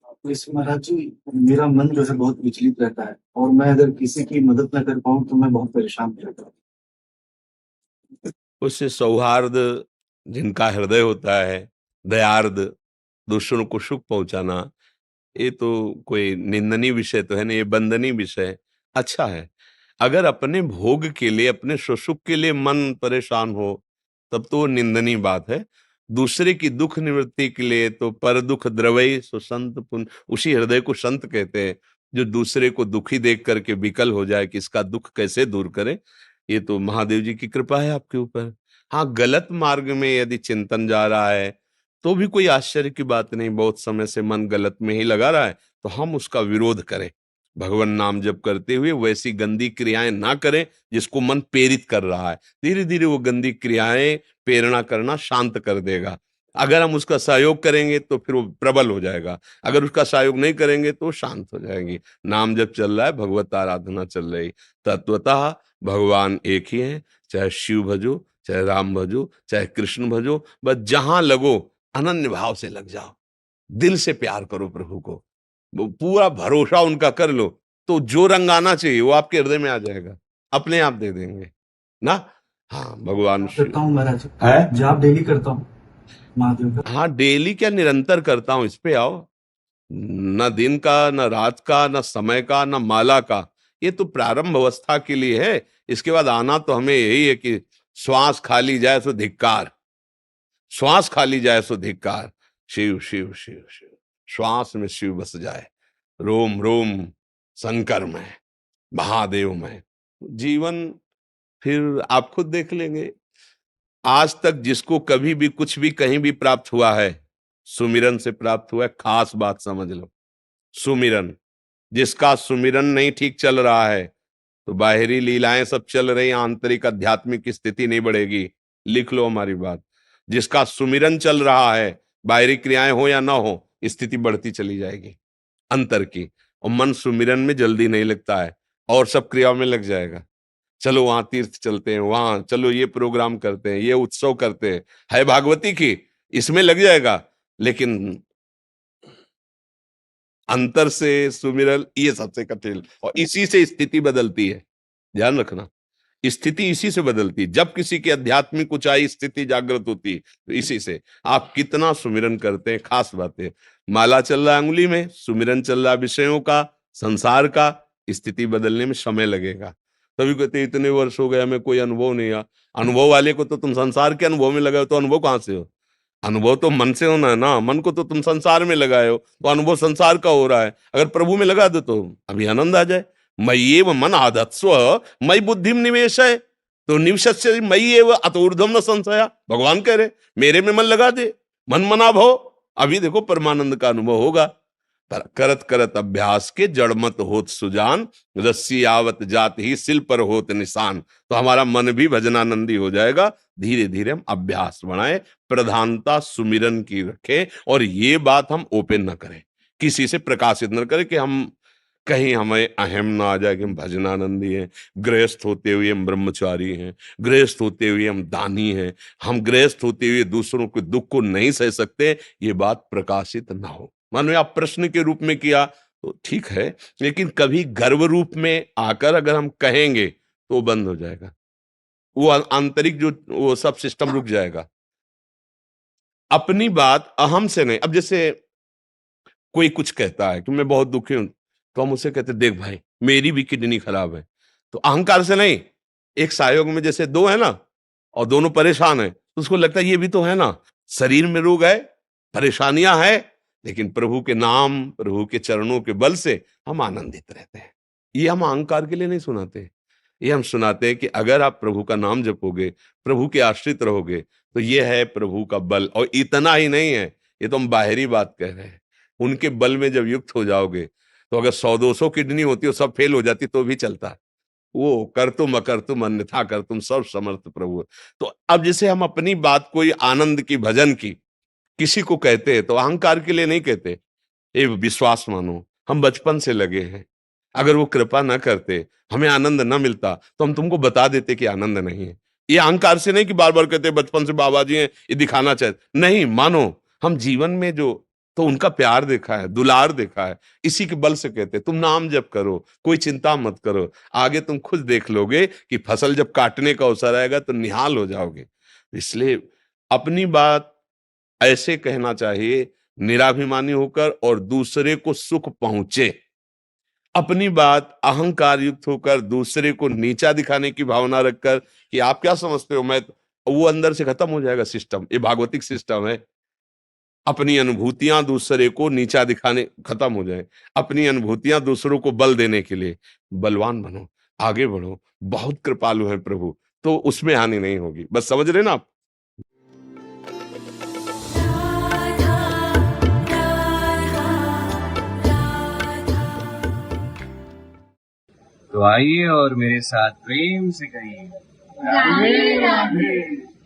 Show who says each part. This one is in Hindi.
Speaker 1: तो इससे महाराज जी, मेरा मन जो है बहुत विचलित रहता है, और मैं अगर किसी की मदद ना कर पाऊँ तो मैं बहुत परेशान रहता हूँ।
Speaker 2: उससे सौहार्द, जिनका हृदय होता है दयार्द, दूसरों को सुख पहुंचाना, ये तो कोई निंदनीय विषय तो है नहीं, ये वंदनीय विषय है। अच्छा है, अगर अपने भोग के लिए, अपने सुख के लिए मन परेशान हो, तब तो वो निंदनीय बात है। दूसरे की दुख निवृत्ति के लिए तो पर दुख द्रवई सो संत पुन, उसी हृदय को संत कहते हैं, जो दूसरे को दुखी देख करके विकल हो जाए कि इसका दुख कैसे दूर करे। ये तो महादेव जी की कृपा है आपके ऊपर। हाँ, गलत मार्ग में यदि चिंतन जा रहा है तो भी कोई आश्चर्य की बात नहीं, बहुत समय से मन गलत में ही लगा रहा है तो हम उसका विरोध करें, भगवान नाम जप करते हुए वैसी गंदी क्रियाएं ना करें जिसको मन प्रेरित कर रहा है। धीरे धीरे वो गंदी क्रियाएं प्रेरणा करना शांत कर देगा। अगर हम उसका सहयोग करेंगे तो फिर वो प्रबल हो जाएगा, अगर उसका सहयोग नहीं करेंगे तो शांत हो जाएंगी। नाम जप चल रहा है, भगवत आराधना चल रही, तत्वतः भगवान एक ही है। चाहे शिव भजो, चाहे राम भजो, चाहे कृष्ण भजो, बस जहां लगो अनन्य भाव से लग जाओ, दिल से प्यार करो प्रभु को, वो पूरा भरोसा उनका कर लो, तो जो रंग आना चाहिए वो आपके हृदय में आ जाएगा, अपने आप दे देंगे ना। हाँ, भगवान
Speaker 1: जाप
Speaker 2: शिव
Speaker 1: करता हूँ महाराज जी,
Speaker 2: है।
Speaker 1: जाप डेली करता हूँ महादेव का।
Speaker 2: हाँ, डेली क्या, निरंतर करता हूं, इस पे आओ। न दिन का, न रात का, न समय का, न माला का, ये तो प्रारंभ अवस्था के लिए है। इसके बाद आना तो हमें यही है कि श्वास खाली जाए तो धिक्कार, श्वास खाली जाए सो धिक्कार, शिव शिव शिव शिव, श्वास में शिव बस जाए, रोम रोम शंकर में, महादेव में, जीवन फिर आप खुद देख लेंगे। आज तक जिसको कभी भी कुछ भी कहीं भी प्राप्त हुआ है, सुमिरन से प्राप्त हुआ है, खास बात समझ लो। सुमिरन, जिसका सुमिरन नहीं ठीक चल रहा है तो बाहरी लीलाएं सब चल रही, आंतरिक आध्यात्मिक स्थिति नहीं बढ़ेगी। लिख लो हमारी बात, जिसका सुमिरन चल रहा है, बाहरी क्रियाएं हो या ना हो, स्थिति बढ़ती चली जाएगी अंतर की। और मन सुमिरन में जल्दी नहीं लगता है, और सब क्रियाओं में लग जाएगा। चलो वहां तीर्थ चलते हैं, वहां चलो ये प्रोग्राम करते हैं, ये उत्सव करते हैं, है भागवती की, इसमें लग जाएगा। लेकिन अंतर से सुमिरन, ये सबसे कठिन, और इसी से स्थिति बदलती है, ध्यान रखना। स्थिति इसी से बदलती है, जब किसी की आध्यात्मिक ऊंचाई स्थिति जागृत होती है तो इसी से। आप कितना सुमिरन करते हैं, खास बात है। माला चल रहा है अंगुली में, सुमिरन चल रहा है विषयों का, संसार का, स्थिति बदलने में समय लगेगा। तभी कहते इतने वर्ष हो गए हमें कोई अनुभव नहीं आ। अनुभव वाले को तो तुम संसार के अनुभव में लगाओ, तो अनुभव कहां से हो? अनुभव तो मन से होना है ना, मन को तो तुम संसार में लगाए हो, तो अनुभव संसार का हो रहा है। अगर प्रभु में लगा दो तो अभी आनंद आ जाए। मय्येव मन आधत्स्व मयि बुद्धिम निवेश है, तो निवशस्य मयि एव अतो ऊर्ध्वम न संशया, भगवान कह रहे मेरे में मन लगा दे, मन मना भव। अभी देखो परमानंद का अनुभव होगा। पर करत करत अभ्यास के जड़मत होत सुजान, रस्सी आवत जात ही सिल पर होत निशान। तो हमारा मन भी भजनानंदी हो जाएगा। धीरे धीरे हम अभ्यास बढ़ाएं, प्रधानता सुमिरन की रखें, और ये बात हम ओपन न करें, किसी से प्रकाशित न करें कि हम कहीं हमें अहम ना आ जाए कि हम भजनानंदी हैं, गृहस्थ होते हुए हम ब्रह्मचारी हैं, गृहस्थ होते हुए हम दानी हैं, हम गृहस्थ होते हुए दूसरों के दुख को नहीं सह सकते, ये बात प्रकाशित ना हो। मानो आप प्रश्न के रूप में किया तो ठीक है, लेकिन कभी गर्व रूप में आकर अगर हम कहेंगे तो वो बंद हो जाएगा, वो आंतरिक जो वो सब सिस्टम रुक जाएगा। अपनी बात अहम से नहीं। अब जैसे कोई कुछ कहता है कि मैं बहुत दुखी हूं, तो हम उससे कहते देख भाई मेरी भी किडनी खराब है, तो अहंकार से नहीं। एक सहयोग में जैसे दो है ना, और दोनों परेशान है, तो उसको लगता है ये भी तो है ना, शरीर में रोग है, परेशानियां है, लेकिन प्रभु के नाम, प्रभु के चरणों के बल से हम आनंदित रहते हैं। ये हम अहंकार के लिए नहीं सुनाते, ये हम सुनाते हैं कि अगर आप प्रभु का नाम जपोगे, प्रभु के आश्रित रहोगे, तो ये है प्रभु का बल। और इतना ही नहीं है, ये तो हम बाहरी बात कह रहे हैं, उनके बल में जब युक्त हो जाओगे तो अगर 100-200 किडनी होती हो, सब फेल हो जाती तो भी चलता। वो कर तुम अकर तुम अन्यथा कर तुम, सब समर्थ प्रभु। तो अब जैसे हम अपनी बात कोई आनंद की, भजन की किसी को कहते हैं तो अहंकार के लिए नहीं कहते, ये विश्वास मानो हम बचपन से लगे हैं, अगर वो कृपा ना करते, हमें आनंद ना मिलता, तो हम तुमको बता देते कि आनंद नहीं है। ये अहंकार से नहीं कि बार बार कहते बचपन से बाबा जी हैं, ये दिखाना चाहते नहीं। मानो हम जीवन में जो तो उनका प्यार देखा है, दुलार देखा है। इसी के बल से कहते हैं तुम नाम जप करो, कोई चिंता मत करो, आगे तुम खुद देख लोगे कि फसल जब काटने का अवसर आएगा तो निहाल हो जाओगे। इसलिए अपनी बात ऐसे कहना चाहिए, निराभिमानी होकर और दूसरे को सुख पहुंचे। अपनी बात अहंकार युक्त होकर दूसरे को नीचा दिखाने की भावना रखकर कि आप क्या समझते हो, मैं वो अंदर से खत्म हो जाएगा सिस्टम। ये भागवतिक सिस्टम है। अपनी अनुभूतियां दूसरे को नीचा दिखाने खत्म हो जाए, अपनी अनुभूतियां दूसरों को बल देने के लिए बलवान बनो, आगे बढ़ो, बहुत कृपालु है प्रभु, तो उसमें हानि नहीं होगी। बस समझ रहे ना आप।
Speaker 3: तो आइए और मेरे साथ प्रेम से कहिए,
Speaker 4: राधे राधे।